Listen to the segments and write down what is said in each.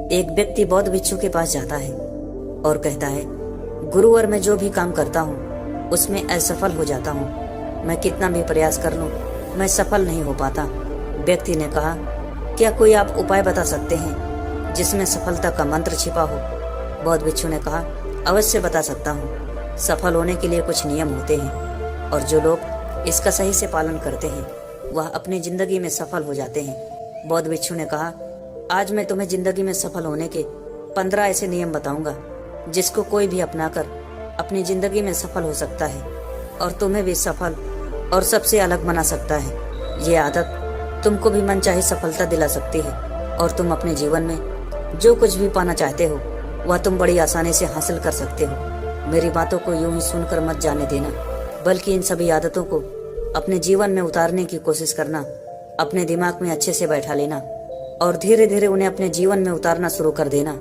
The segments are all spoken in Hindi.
एक व्यक्ति बौद्ध भिक्षु के पास जाता है और कहता है, गुरुवर, मैं जो भी काम करता हूँ उसमें असफल हो जाता हूँ। मैं कितना भी प्रयास कर लूँ मैं सफल नहीं हो पाता। व्यक्ति ने कहा, क्या कोई आप उपाय बता सकते हैं जिसमें सफलता का मंत्र छिपा हो? बौद्ध भिक्षु ने कहा, अवश्य बता सकता हूँ। सफल होने के लिए कुछ नियम होते हैं और जो लोग इसका सही से पालन करते हैं वह अपनी जिंदगी में सफल हो जाते हैं। बौद्ध भिक्षु ने कहा, आज मैं तुम्हें जिंदगी में सफल होने के 15 ऐसे नियम बताऊंगा जिसको कोई भी अपनाकर अपनी जिंदगी में सफल हो सकता है और तुम्हें भी सफल और सबसे अलग बना सकता है। ये आदत तुमको भी मनचाही सफलता दिला सकती है और तुम अपने जीवन में जो कुछ भी पाना चाहते हो वह तुम बड़ी आसानी से हासिल कर सकते हो। मेरी बातों को यूं ही सुनकर मत जाने देना, बल्कि इन सभी आदतों को अपने जीवन में उतारने की कोशिश करना। अपने दिमाग में अच्छे से बैठा लेना और धीरे धीरे उन्हें अपने जीवन में उतारना शुरू कर देना,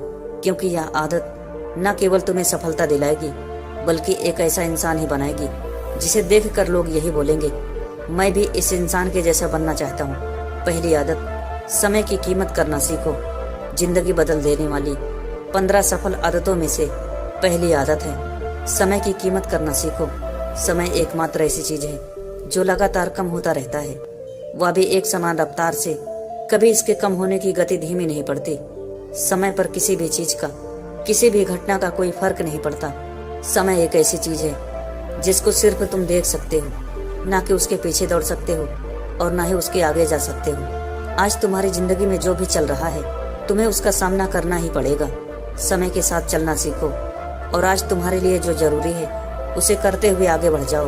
क्योंकि यह आदत न केवल तुम्हें सफलता दिलाएगी बल्कि एक ऐसा इंसान ही बनाएगी जिसे देखकर लोग यही बोलेंगे, मैं भी इस इंसान के जैसा बनना चाहता हूँ। पहली आदत, समय की कीमत करना सीखो। जिंदगी बदल देने वाली 15 सफल आदतों में से पहली आदत है समय की कीमत करना सीखो। समय एकमात्र ऐसी चीज है जो लगातार कम होता रहता है, वह भी एक समान रफ्तार से। कभी इसके कम होने की गति धीमी नहीं पड़ती। समय पर किसी भी चीज का, किसी भी घटना का कोई फर्क नहीं पड़ता। समय एक ऐसी चीज है जिसको सिर्फ तुम देख सकते हो, ना कि उसके पीछे दौड़ सकते हो और ना ही उसके आगे जा सकते हो। आज तुम्हारी जिंदगी में जो भी चल रहा है तुम्हें उसका सामना करना ही पड़ेगा। समय के साथ चलना सीखो और आज तुम्हारे लिए जो जरूरी है उसे करते हुए आगे बढ़ जाओ,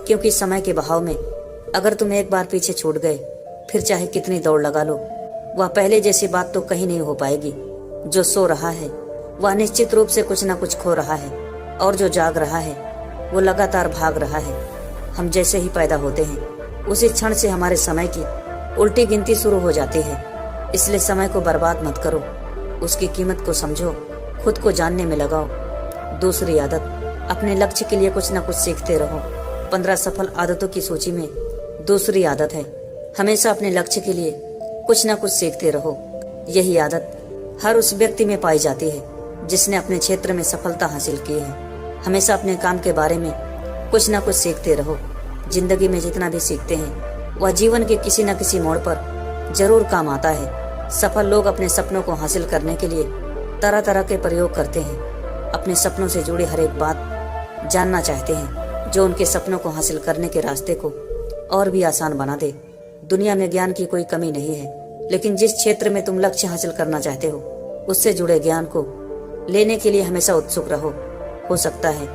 क्योंकि समय के बहाव में अगर तुम एक बार पीछे छूट गए फिर चाहे कितनी दौड़ लगा लो वह पहले जैसी बात तो कहीं नहीं हो पाएगी। जो सो रहा है वह निश्चित रूप से कुछ न कुछ खो रहा है और जो जाग रहा है वो लगातार भाग रहा है। हम जैसे ही पैदा होते हैं उसी क्षण से हमारे समय की उल्टी गिनती शुरू हो जाती है। इसलिए समय को बर्बाद मत करो, उसकी कीमत को समझो, खुद को जानने में लगाओ। दूसरी आदत, अपने लक्ष्य के लिए कुछ न कुछ सीखते रहो। 15 सफल आदतों की सूची में दूसरी आदत है हमेशा अपने लक्ष्य के लिए कुछ न कुछ सीखते रहो। यही आदत हर उस व्यक्ति में पाई जाती है जिसने अपने क्षेत्र में सफलता हासिल की है। हमेशा अपने काम के बारे में कुछ न कुछ सीखते रहो। जिंदगी में जितना भी सीखते हैं वह जीवन के किसी न किसी मोड़ पर जरूर काम आता है। सफल लोग अपने सपनों को हासिल करने के लिए तरह तरह के प्रयोग करते हैं। अपने सपनों से जुड़ी हर एक बात जानना चाहते हैं जो उनके सपनों को हासिल करने के रास्ते को और भी आसान बना दे। दुनिया में ज्ञान की कोई कमी नहीं है, लेकिन जिस क्षेत्र में तुम लक्ष्य हासिल करना चाहते हो उससे जुड़े ज्ञान को लेने के लिए हमेशा उत्सुक रहो। हो सकता है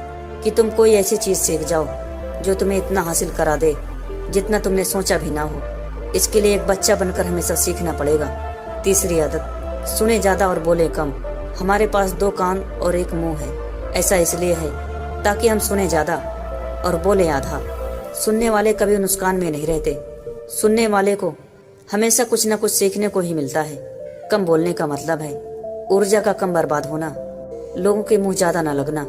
कि तुम कोई ऐसी चीज सीख जाओ जो तुम्हें इतना हासिल करा दे जितना तुमने सोचा भी ना हो। इसके लिए एक बच्चा बनकर हमेशा सीखना पड़ेगा। तीसरी आदत, सुने ज्यादा और बोले कम। हमारे पास 2 कान और 1 मुंह है। ऐसा इसलिए है ताकि हम सुने ज्यादा और बोले आधा। सुनने वाले कभी नुकसान में नहीं रहते। सुनने वाले को हमेशा कुछ न कुछ सीखने को ही मिलता है। कम बोलने का मतलब है ऊर्जा का कम बर्बाद होना, लोगों के मुंह ज्यादा न लगना,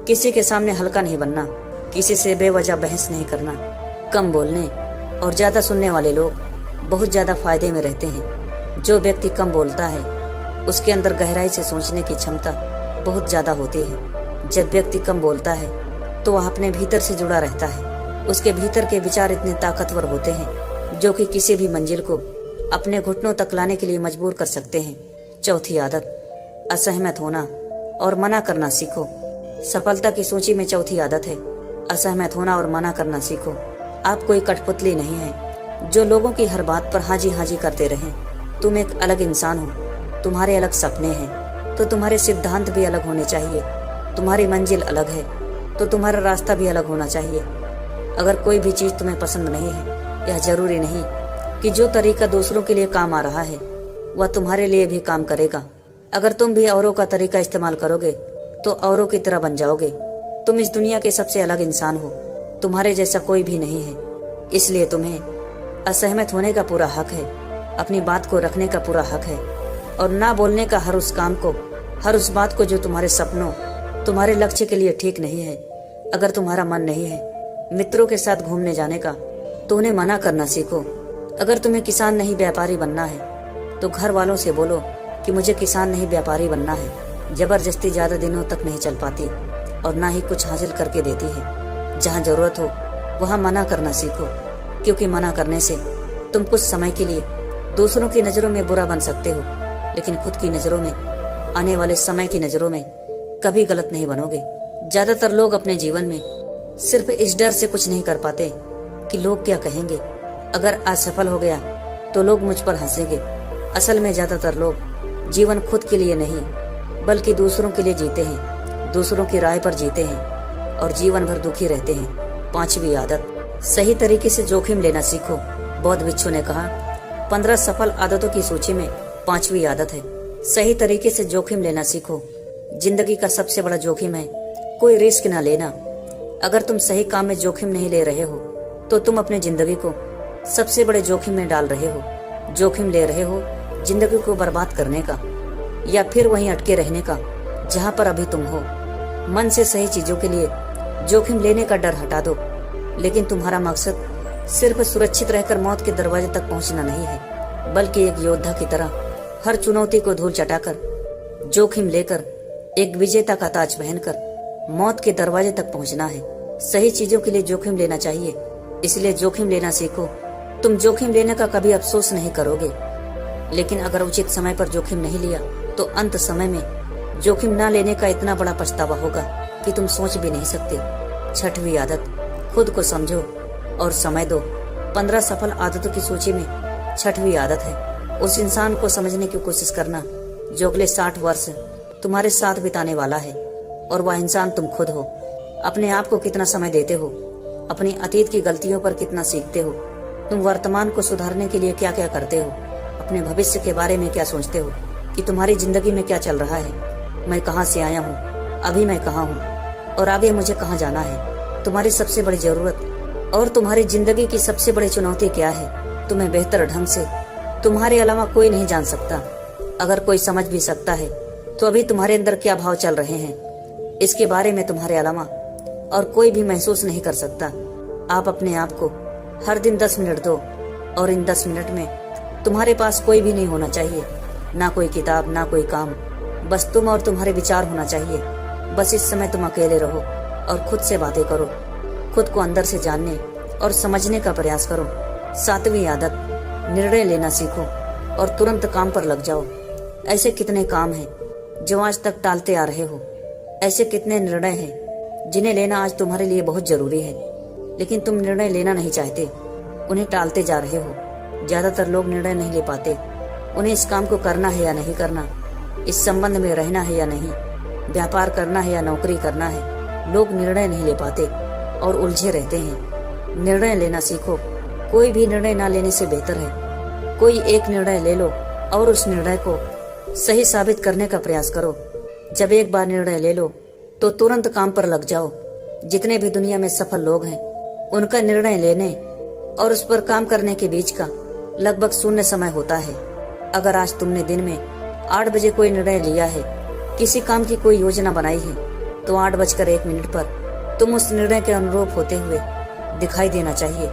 किसी के सामने हल्का नहीं बनना, किसी से बेवजह बहस नहीं करना। कम बोलने और ज्यादा सुनने वाले लोग बहुत ज्यादा फायदे में रहते हैं। जो व्यक्ति कम बोलता है उसके अंदर गहराई से सोचने की क्षमता बहुत ज्यादा होती है। जब व्यक्ति कम बोलता है तो वह अपने भीतर से जुड़ा रहता है। उसके भीतर के विचार इतने ताकतवर होते हैं जो कि किसी भी मंजिल को अपने घुटनों तक लाने के लिए मजबूर कर सकते हैं। चौथी आदत, असहमत होना और मना करना सीखो। सफलता की सूची में चौथी आदत है असहमत होना और मना करना सीखो। आप कोई कठपुतली नहीं है जो लोगों की हर बात पर हाजी हाजी करते रहें। तुम एक अलग इंसान हो, तुम्हारे अलग सपने हैं तो तुम्हारे सिद्धांत भी अलग होने चाहिए। तुम्हारी मंजिल अलग है तो तुम्हारा रास्ता भी अलग होना चाहिए। अगर कोई भी चीज तुम्हें पसंद नहीं है, यह जरूरी नहीं कि जो तरीका दूसरों के लिए काम आ रहा है वह तुम्हारे लिए भी काम करेगा। अगर तुम भी औरों का तरीका इस्तेमाल करोगे तो औरों की तरह बन जाओगे। तुम इस दुनिया के सबसे अलग इंसान हो, तुम्हारे जैसा कोई भी नहीं है। इसलिए तुम्हें असहमत होने का पूरा हक है, अपनी बात को रखने का पूरा हक है और ना बोलने का हर उस काम को, हर उस बात को जो तुम्हारे सपनों, तुम्हारे लक्ष्य के लिए ठीक नहीं है। अगर तुम्हारा मन नहीं है मित्रों के साथ घूमने जाने का तो उन्हें मना करना सीखो। अगर तुम्हें किसान नहीं व्यापारी बनना है तो घर वालों से बोलो कि मुझे किसान नहीं व्यापारी बनना है। जबरदस्ती ज्यादा दिनों तक नहीं चल पाती और ना ही कुछ हासिल करके देती है। जहाँ जरूरत हो वहाँ मना करना सीखो, क्योंकि मना करने से तुम कुछ समय के लिए दूसरों की नजरों में बुरा बन सकते हो, लेकिन खुद की नजरों में, आने वाले समय की नजरों में कभी गलत नहीं बनोगे। ज्यादातर लोग अपने जीवन में सिर्फ इस डर से कुछ नहीं कर पाते कि लोग क्या कहेंगे। अगर असफल हो गया तो लोग मुझ पर हंसेंगे। असल में ज्यादातर लोग जीवन खुद के लिए नहीं बल्कि दूसरों के लिए जीते हैं, दूसरों की राय पर जीते हैं और जीवन भर दुखी रहते हैं। 5वीं आदत, सही तरीके से जोखिम लेना सीखो। बौद्ध भिक्षु ने कहा, 15 सफल आदतों की सूची में 5वीं आदत है, सही तरीके से जोखिम लेना सीखो। जिंदगी का सबसे बड़ा जोखिम है कोई रिस्क न लेना। अगर तुम सही काम में जोखिम नहीं ले रहे हो तो तुम अपनी जिंदगी को सबसे बड़े जोखिम में डाल रहे हो। जोखिम ले रहे हो जिंदगी को बर्बाद करने का या फिर वहीं अटके रहने का जहां पर अभी तुम हो। मन से सही चीजों के लिए जोखिम लेने का डर हटा दो, लेकिन तुम्हारा मकसद सिर्फ सुरक्षित रहकर मौत के दरवाजे तक पहुंचना नहीं है, बल्कि एक योद्धा की तरह हर चुनौती को धूल चटाकर जोखिम लेकर एक विजेता का ताज पहनकर मौत के दरवाजे तक पहुंचना है। सही चीजों के लिए जोखिम लेना चाहिए, इसलिए जोखिम लेना सीखो। तुम जोखिम लेने का कभी अफसोस नहीं करोगे, लेकिन अगर उचित समय पर जोखिम नहीं लिया तो अंत समय में जोखिम न लेने का इतना बड़ा पछतावा होगा कि तुम सोच भी नहीं सकते। 6वीं आदत, खुद को समझो और समय दो। 15 सफल आदतों की सूची में 6वीं आदत है उस इंसान को समझने की कोशिश करना जो अगले 60 वर्ष तुम्हारे साथ बिताने वाला है, और वह इंसान तुम खुद हो। अपने आप को कितना समय देते हो, अपनी अतीत की गलतियों पर कितना सीखते हो, तुम वर्तमान को सुधारने के लिए क्या क्या करते हो, अपने भविष्य के बारे में क्या सोचते हो कि तुम्हारी जिंदगी में क्या चल रहा है। मैं कहाँ से आया हूँ, अभी मैं कहाँ हूँ और आगे मुझे कहाँ जाना है। तुम्हारी सबसे बड़ी जरूरत और तुम्हारी जिंदगी की सबसे बड़ी चुनौती क्या है, तुम्हें बेहतर ढंग से तुम्हारे अलावा कोई नहीं जान सकता। अगर कोई समझ भी सकता है तो अभी तुम्हारे अंदर क्या भाव चल रहे हैं इसके बारे में तुम्हारे अलावा और कोई भी महसूस नहीं कर सकता। आप अपने आप को हर दिन 10 मिनट दो और इन 10 मिनट में तुम्हारे पास कोई भी नहीं होना चाहिए, ना कोई किताब, ना कोई काम, बस तुम और तुम्हारे विचार होना चाहिए। बस इस समय तुम अकेले रहो और खुद से बातें करो, खुद को अंदर से जानने और समझने का प्रयास करो। 7वीं आदत, निर्णय लेना सीखो और तुरंत काम पर लग जाओ। ऐसे कितने काम हैं जो आज तक टालते आ रहे हो, ऐसे कितने निर्णय हैं जिन्हें लेना आज तुम्हारे लिए बहुत जरूरी है, लेकिन तुम निर्णय लेना नहीं चाहते, उन्हें टालते जा रहे हो। ज्यादातर लोग निर्णय नहीं ले पाते, उन्हें इस काम को करना है या नहीं करना, इस संबंध में रहना है या नहीं, व्यापार करना है या नौकरी करना है। लोग निर्णय नहीं ले पाते और उलझे रहते हैं। निर्णय लेना सीखो। कोई भी निर्णय ना लेने से बेहतर है कोई एक निर्णय ले लो और उस निर्णय को सही साबित करने का प्रयास करो। जब एक बार निर्णय ले लो तो तुरंत काम पर लग जाओ। जितने भी दुनिया में सफल लोग हैं उनका निर्णय लेने और उस पर काम करने के बीच का लगभग शून्य समय होता है। अगर आज तुमने दिन में 8 बजे कोई निर्णय लिया है, किसी काम की कोई योजना बनाई है, तो 8:01 पर तुम उस निर्णय के अनुरूप होते हुए दिखाई देना चाहिए।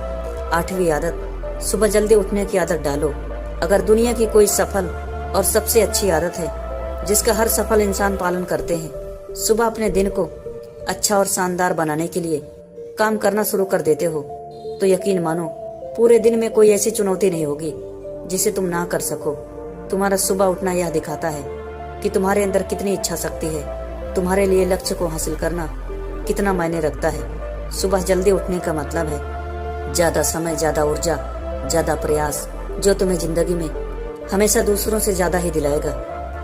8वीं आदत, सुबह जल्दी उठने की आदत डालो। अगर दुनिया की कोई सफल और सबसे अच्छी आदत है जिसका हर सफल इंसान पालन करते हैं, सुबह अपने दिन को अच्छा और शानदार बनाने के लिए काम करना शुरू कर देते हो, तो यकीन मानो पूरे दिन में कोई ऐसी चुनौती नहीं होगी जिसे तुम ना कर सको। तुम्हारा सुबह उठना यह दिखाता है कि तुम्हारे अंदर कितनी इच्छा शक्ति है, तुम्हारे लिए लक्ष्य को हासिल करना कितना मायने रखता है। सुबह जल्दी उठने का मतलब है ज्यादा समय, ज्यादा ऊर्जा, ज्यादा प्रयास, जो तुम्हें जिंदगी में हमेशा दूसरों से ज्यादा ही दिलाएगा।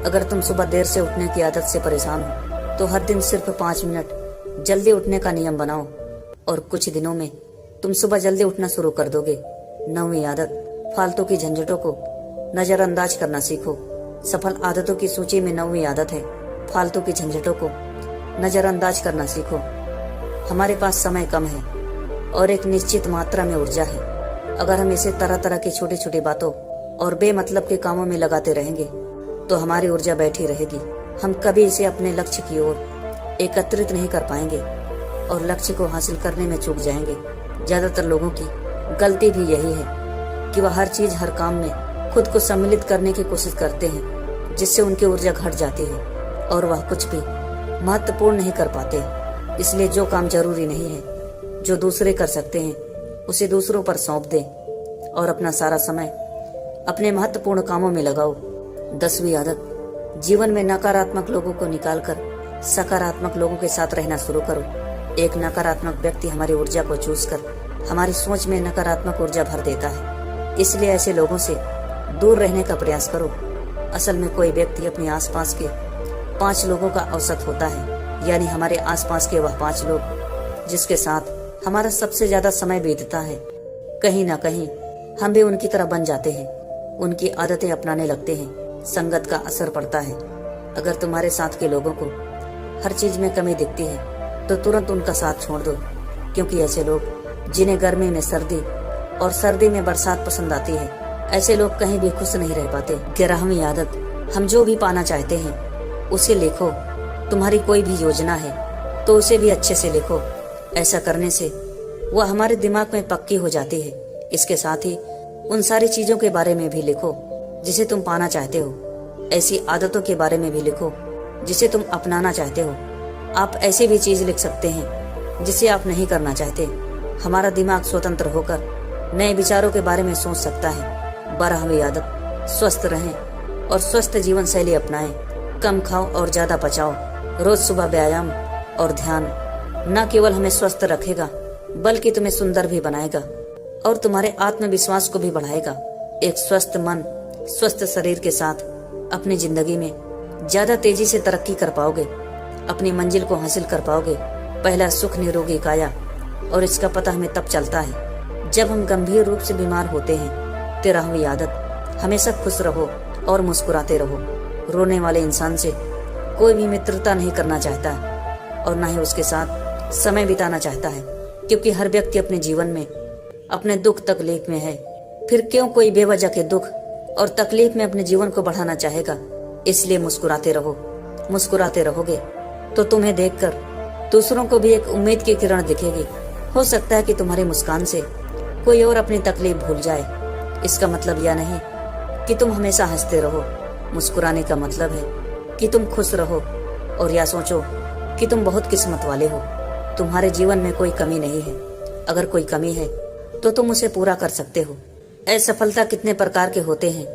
अगर तुम सुबह देर से उठने की आदत से परेशान हो तो हर दिन सिर्फ 5 मिनट जल्दी उठने का नियम बनाओ और कुछ दिनों में तुम सुबह जल्दी उठना शुरू कर दोगे। 9वीं आदत, फालतू की झंझटों को नजरअंदाज करना सीखो। सफल आदतों की सूची में 9वीं आदत है फालतू की झंझटों को नजरअंदाज करना सीखो। हमारे पास समय कम है और एक निश्चित मात्रा में ऊर्जा है। अगर हम इसे तरह तरह की छोटी छोटी बातों और बेमतलब के कामों में लगाते रहेंगे तो हमारी ऊर्जा बैठी रहेगी। हम कभी इसे अपने लक्ष्य की ओर एकत्रित नहीं कर पाएंगे और लक्ष्य को हासिल करने में चूक जाएंगे। ज्यादातर लोगों की गलती भी यही है कि वह हर चीज, हर काम में खुद को सम्मिलित करने की कोशिश करते हैं जिससे उनकी ऊर्जा घट जाती है और वह कुछ भी महत्वपूर्ण नहीं कर पाते। इसलिए जो काम जरूरी नहीं है, जो दूसरे कर सकते हैं, उसे दूसरों पर सौंप दे और अपना सारा समय अपने महत्वपूर्ण कामों में लगाओ। 10वीं आदत, जीवन में नकारात्मक लोगों को निकालकर सकारात्मक लोगों के साथ रहना शुरू करो। एक नकारात्मक व्यक्ति हमारी ऊर्जा को चूस कर हमारी सोच में नकारात्मक ऊर्जा भर देता है। इसलिए ऐसे लोगों से दूर रहने का प्रयास करो। असल में कोई व्यक्ति अपने आसपास के 5 लोगों का औसत होता है, यानी हमारे आसपास के वह 5 लोग जिसके साथ हमारा सबसे ज्यादा समय बीतता है। कहीं ना कहीं हम भी उनकी तरह बन जाते हैं, उनकी आदतें अपनाने लगते हैं। संगत का असर पड़ता है। अगर तुम्हारे साथ के लोगों को हर चीज में कमी दिखती है तो तुरंत उनका साथ छोड़ दो, क्योंकि ऐसे लोग जिन्हें गर्मी में सर्दी और सर्दी में बरसात पसंद आती है, ऐसे लोग कहीं भी खुश नहीं रह पाते। 11वीं आदत, हम जो भी पाना चाहते हैं उसे लिखो। तुम्हारी कोई भी योजना है तो उसे भी अच्छे से लिखो। ऐसा करने से वह हमारे दिमाग में पक्की हो जाती है। इसके साथ ही उन सारी चीजों के बारे में भी लिखो जिसे तुम पाना चाहते हो। ऐसी आदतों के बारे में भी लिखो जिसे तुम अपनाना चाहते हो। आप ऐसी भी चीज लिख सकते हैं जिसे आप नहीं करना चाहते। हमारा दिमाग स्वतंत्र होकर नए विचारों के बारे में सोच सकता है। 12वीं आदत, स्वस्थ रहें और स्वस्थ जीवन शैली अपनाएं। कम खाओ और ज्यादा पचाओ। रोज सुबह व्यायाम और ध्यान न केवल हमें स्वस्थ रखेगा बल्कि तुम्हें सुंदर भी बनाएगा और तुम्हारे आत्मविश्वास को भी बढ़ाएगा। एक स्वस्थ मन, स्वस्थ शरीर के साथ अपनी जिंदगी में ज्यादा तेजी से तरक्की कर पाओगे, अपनी मंजिल को हासिल कर पाओगे। पहला सुख निरोगी काया, और इसका पता हमें तब चलता है जब हम गंभीर रूप से बीमार होते हैं। 13वीं आदत, हमेशा खुश रहो और मुस्कुराते रहो। रोने वाले इंसान से कोई भी मित्रता नहीं करना चाहता और न ही उसके साथ समय बिताना चाहता है, क्योंकि हर व्यक्ति अपने जीवन में अपने दुख तकलीफ में है। फिर क्यों कोई बेवजह के दुख और तकलीफ में अपने जीवन को बढ़ाना चाहेगा। इसलिए मुस्कुराते रहो। मुस्कुराते रहोगे तो तुम्हें देखकर दूसरों को भी एक उम्मीद की किरण दिखेगी। हो सकता है कि तुम्हारी मुस्कान से कोई और अपनी तकलीफ भूल जाए। इसका मतलब यह नहीं कि तुम हमेशा हंसते रहो। मुस्कुराने का मतलब है कि तुम खुश रहो और या सोचो कि तुम बहुत किस्मत वाले हो। तुम्हारे जीवन में कोई कमी नहीं है। अगर कोई कमी है तो तुम उसे पूरा कर सकते हो। असफलता कितने प्रकार के होते हैं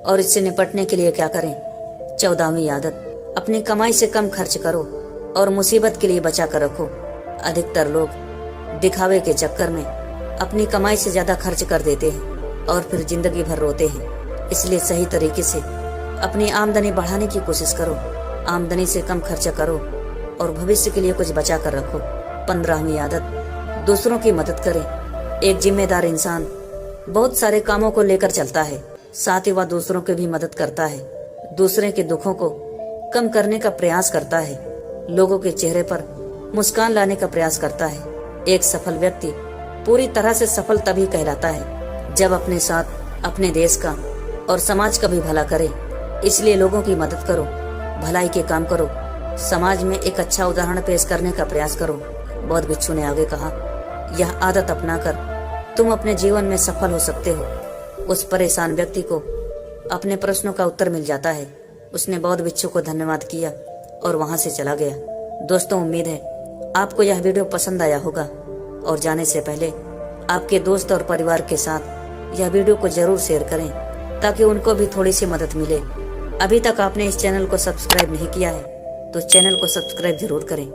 और इससे निपटने के लिए क्या करें। 14वीं आदत, अपनी कमाई से कम खर्च करो और मुसीबत के लिए बचा कर रखो। अधिकतर लोग दिखावे के चक्कर में अपनी कमाई से ज्यादा खर्च कर देते हैं और फिर जिंदगी भर रोते हैं। इसलिए सही तरीके से अपनी आमदनी बढ़ाने की कोशिश करो। आमदनी से कम खर्चा करो और भविष्य के लिए कुछ बचा कर रखो। 15वीं आदत, दूसरों की मदद करें। एक जिम्मेदार इंसान बहुत सारे कामों को लेकर चलता है, साथ ही वह दूसरों की भी मदद करता है। दूसरे के दुखों को कम करने का प्रयास करता है। लोगों के चेहरे पर मुस्कान लाने का प्रयास करता है। एक सफल व्यक्ति पूरी तरह से सफल तभी कहलाता है जब अपने साथ अपने देश का और समाज का भी भला करे। इसलिए लोगों की मदद करो, भलाई के काम करो, समाज में एक अच्छा उदाहरण पेश करने का प्रयास करो। बौद्ध भिक्षु ने आगे कहा, यह आदत अपनाकर तुम अपने जीवन में सफल हो सकते हो। उस परेशान व्यक्ति को अपने प्रश्नों का उत्तर मिल जाता है। उसने बौद्ध भिक्षु को धन्यवाद किया और वहां से चला गया। दोस्तों, उम्मीद है आपको यह वीडियो पसंद आया होगा और जाने से पहले आपके दोस्त और परिवार के साथ यह वीडियो को जरूर शेयर करें ताकि उनको भी थोड़ी सी मदद मिले। अभी तक आपने इस चैनल को सब्सक्राइब नहीं किया है तो चैनल को सब्सक्राइब जरूर करें।